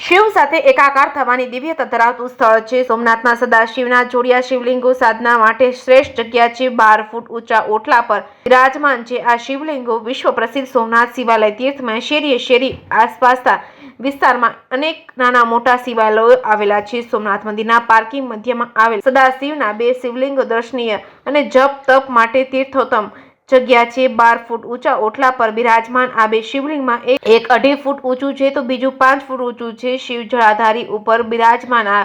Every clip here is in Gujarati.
શિવ સાથે એકાકાર થવાની દિવ્યતા ધરાવતું સ્થળ છે. સોમનાથના સદાશિવના જોડિયા શિવલિંગો સાધના માટે શ્રેષ્ઠ જગ્યા છે. 12 ફૂટ ઊંચા ઓટલા પર બિરાજમાન છે આ શિવલિંગો વિશ્વ પ્રસિદ્ધ સોમનાથ શિવાલય તીર્થમાં શેરીએ શેરી આસપાસના વિસ્તારમાં અનેક નાના મોટા શિવાલયો આવેલા છે. સોમનાથ મંદિરના પાર્કિંગ મધ્યમાં આવેલ સદાશિવના 2 શિવલિંગો દર્શનીય અને જપ તપ માટે તીર્થોત્તમ જગ્યા છે. 12 ફૂટ ઊંચા ઓટલા પર બિરાજમાન આ 2 શિવલિંગમાં એક 2.5 ફૂટ ઊંચું છે તો બીજું 5 ફૂટ ઊંચું છે. શિવ જળાધારી ઉપર બિરાજમાન આ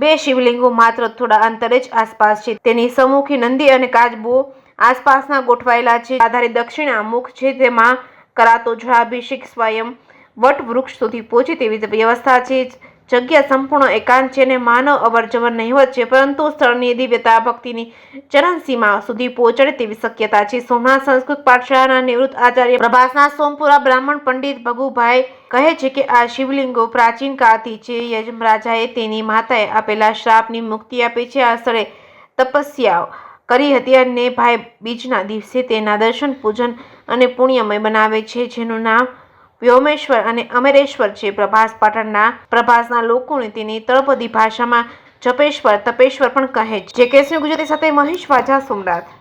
2 શિવલિંગો માત્ર થોડા અંતરે જ આસપાસ છે. તેની સમ્મુખે નંદી અને કાચબો આસપાસના ગોઠવાયેલા છે. જળાધારી દક્ષિણા મુખ છે. તેમાં કરાતો જળાભિષેક સ્વયં વટ વૃક્ષ સુધી પહોંચે તેવી વ્યવસ્થા છે. જગ્યા સંપૂર્ણ એકાંત છે અને માનવ અવરજવર નહિવત છે, પરંતુ સ્થળની દિવ્યતા ભક્તિની ચરણસીમા સુધી પહોંચાડે તેવી શક્યતા છે. સોમનાથ સંસ્કૃત પાઠશાળાના નિવૃત્ત આચાર્ય પ્રભાસના સોમપુરા બ્રાહ્મણ પંડિત ભગુભાઈ કહે છે કે આ શિવલિંગો પ્રાચીન કાળથી છે. યમરાજાએ તેની માતાએ આપેલા શ્રાપની મુક્તિ આપી છે. આ સ્થળે તપસ્યા કરી હતી અને ભાઈ બીજના દિવસે તેના દર્શન પૂજન અને પુણ્યમય બનાવે છે, જેનું નામ વ્યોમેશ્વર અને અમરેશ્વર છે. પ્રભાસના લોકોને તેની તળપદી ભાષામાં જપેશ્વર તપેશ્વર પણ કહે છે. જે કેસની ગુજરાતી સાથે મહેશ વાજા, સોમનાથ.